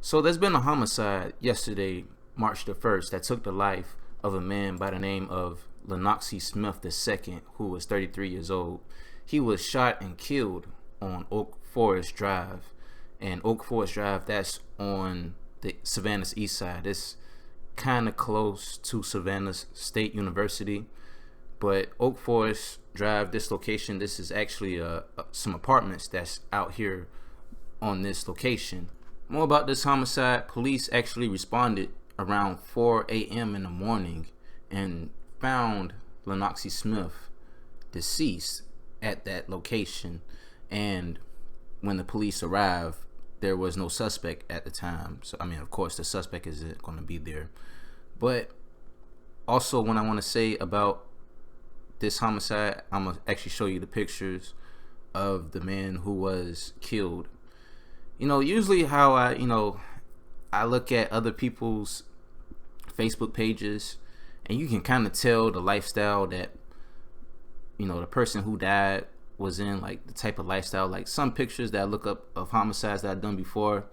So there's been a homicide yesterday, March the 1st, that took the life of a man by the name of Lenoxie Smith II, who was 33 years old. He was shot and killed on Oak Forest Drive. And Oak Forest Drive, that's on the Savannah's east side. It's kind of close to Savannah State University. But Oak Forest Drive, this location, this is actually some apartments that's out here on this location. More about this homicide: police actually responded around 4 a.m. in the morning and found Lenoxie Smith deceased at that location. And when the police arrived, there was no suspect at the time. So, of course, the suspect isn't going to be there. But also, what I want to say about this homicide, I'm going to actually show you the pictures of the man who was killed. Usually how I look at other people's Facebook pages, and you can kind of tell the lifestyle that, the person who died was in, like the type of lifestyle. Like some pictures that I look up of homicides that I've done before,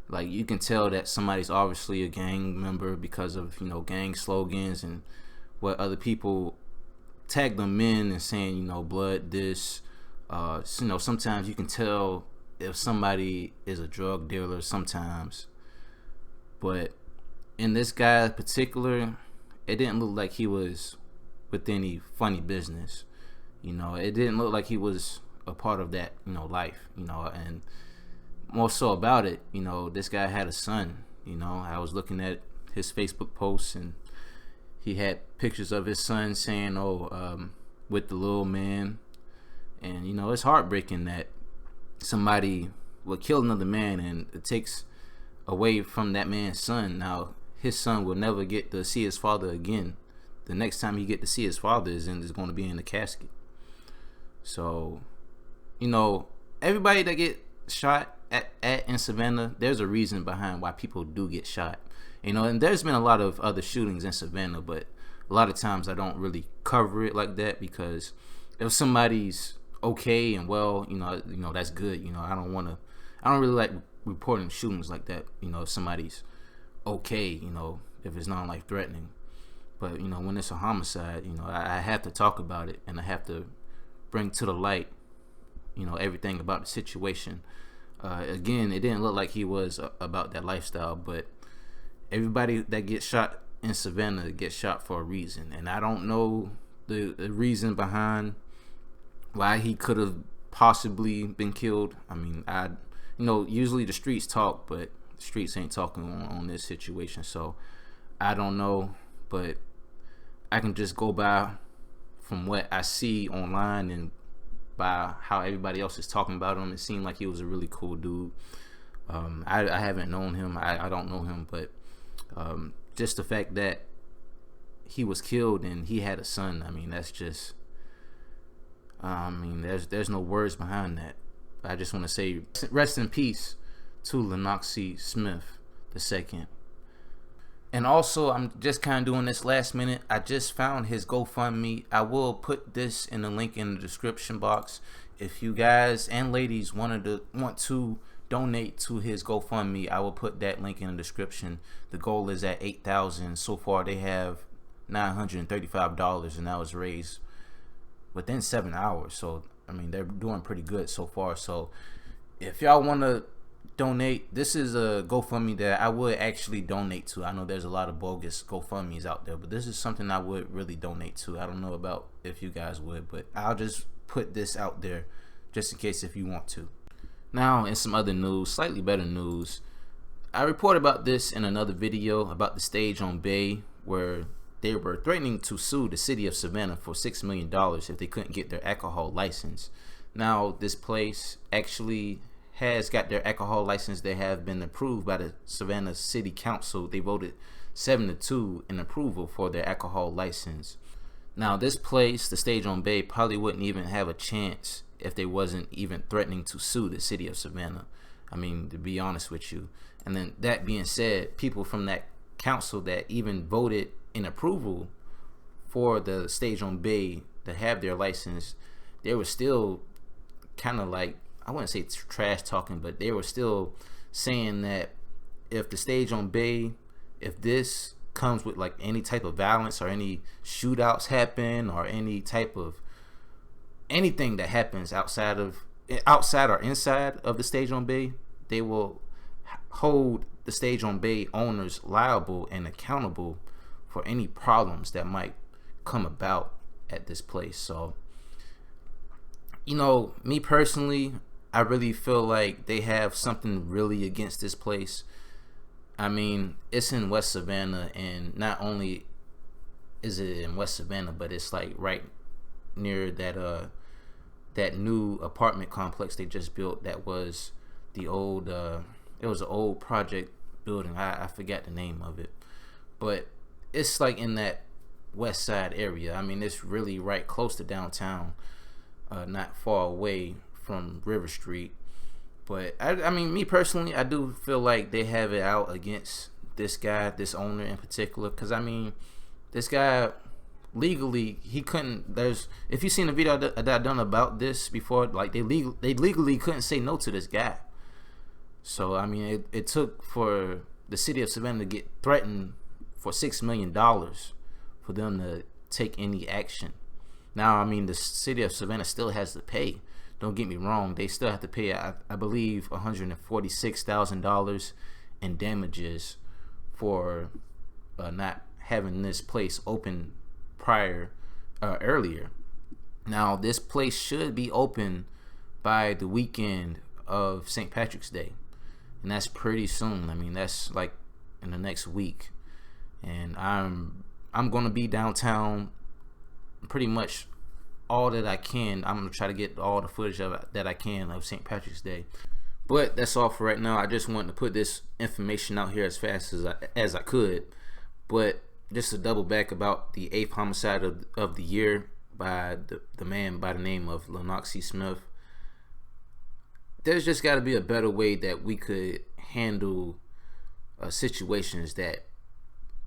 like you can tell that somebody's obviously a gang member because of, gang slogans and what other people tag them in and saying, blood this. Sometimes you can tell if somebody is a drug dealer sometimes. But in this guy in particular, it didn't look like he was with any funny business. It didn't look like he was a part of that, life, and more so about it, this guy had a son. I was looking at his Facebook posts, and he had pictures of his son saying, with the little man. And, it's heartbreaking that somebody will kill another man and it takes away from that man's son. Now, his son will never get to see his father again. The next time he get to see his father is going to be in the casket. So, everybody that get shot in Savannah, there's a reason behind why people do get shot. And there's been a lot of other shootings in Savannah, but a lot of times I don't really cover it like that, because if somebody's okay and well, that's good. I don't really like reporting shootings like that. If somebody's okay, if it's not life threatening. But when it's a homicide, I have to talk about it, and I have to bring to the light, everything about the situation. Again, it didn't look like he was about that lifestyle, but everybody that gets shot in Savannah gets shot for a reason, and I don't know the reason behind why he could have possibly been killed. Usually the streets talk, but the streets ain't talking on this situation, so I don't know. But I can just go by from what I see online and by how everybody else is talking about him. It seemed like he was a really cool dude. I haven't known him. I don't know him, but just the fact that he was killed and he had a son, that's just, there's no words behind that. I just want to say rest in peace to Lenoxie Smith II. And also, I'm just kind of doing this last minute. I just found his GoFundMe. I will put this in the link in the description box. If you guys and ladies want to donate to his GoFundMe, I will put that link in the description. The goal is at $8,000. So far, they have $935, and that was raised within 7 hours. So they're doing pretty good so far. So if y'all want to donate, this is a GoFundMe that I would actually donate to. I know there's a lot of bogus GoFundMes out there, but this is something I would really donate to. I don't know about if you guys would, but I'll just put this out there just in case if you want to. Now, in some other news, slightly better news, I reported about this in another video about the stage on Bay, where they were threatening to sue the city of Savannah for $6 million if they couldn't get their alcohol license. Now, this place actually has got their alcohol license. They have been approved by the Savannah City Council. They voted 7-2 in approval for their alcohol license. Now, this place, the stage on Bay, probably wouldn't even have a chance if they wasn't even threatening to sue the city of Savannah. To be honest with you. And then that being said, people from that council that even voted in approval for the stage on Bay to have their license, they were still kind of like, I wouldn't say trash talking, but they were still saying that if the stage on Bay, if this comes with like any type of violence or any shootouts happen or any type of anything that happens outside or inside of the stage on Bay, they will hold the stage on Bay owners liable and accountable for any problems that might come about at this place. So, me personally, I really feel like they have something really against this place. I mean, it's in West Savannah, and not only is it in West Savannah, but it's like right near that new apartment complex they just built. That was the old it was an old project building. I forgot the name of it, but it's like in that west side area. I mean, it's really right close to downtown, not far away from River Street. But I mean, me personally, I do feel like they have it out against this guy, this owner in particular, because I mean, this guy legally, he couldn't. If you've seen the video that I done about this before, like they legally couldn't say no to this guy. So I mean, it took for the city of Savannah to get threatened for $6 million for them to take any action. Now, I mean, the city of Savannah still has to pay. Don't get me wrong, they still have to pay, I believe, $146,000 in damages for not having this place open earlier. Now, this place should be open by the weekend of St. Patrick's Day, and that's pretty soon. I mean, that's like in the next week, and I'm gonna be downtown pretty much all that I can. I'm gonna try to get all the footage that I can of St. Patrick's Day. But that's all for right now. I just wanted to put this information out here as fast as I could. But just to double back about the 8th homicide of the year by the man by the name of Lenoxie Smith, there's just got to be a better way that we could handle situations that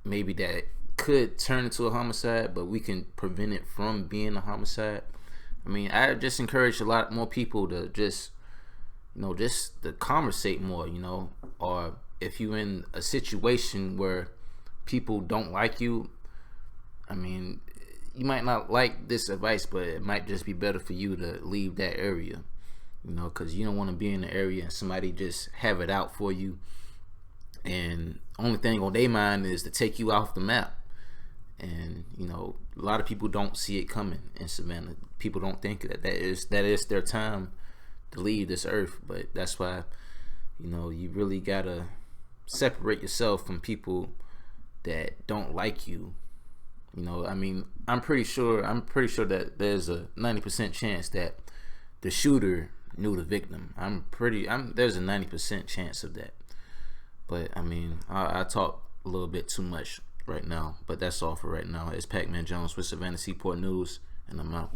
maybe that could turn into a homicide, but we can prevent it from being a homicide. I mean, I just encourage a lot more people to just to conversate more, or if you're in a situation where people don't like you, I mean, you might not like this advice, but it might just be better for you to leave that area, because you don't want to be in the area and somebody just have it out for you, and only thing on their mind is to take you off the map. And a lot of people don't see it coming in Savannah. People don't think that is their time to leave this earth. But that's why you really gotta separate yourself from people that don't like you. I mean, I'm pretty sure that there's a 90% chance that the shooter knew the victim. There's a 90% chance of that. But I mean, I talk a little bit too much right now, but that's all for right now. It's Pac-Man Jones with Savannah Seaport News, and I'm out.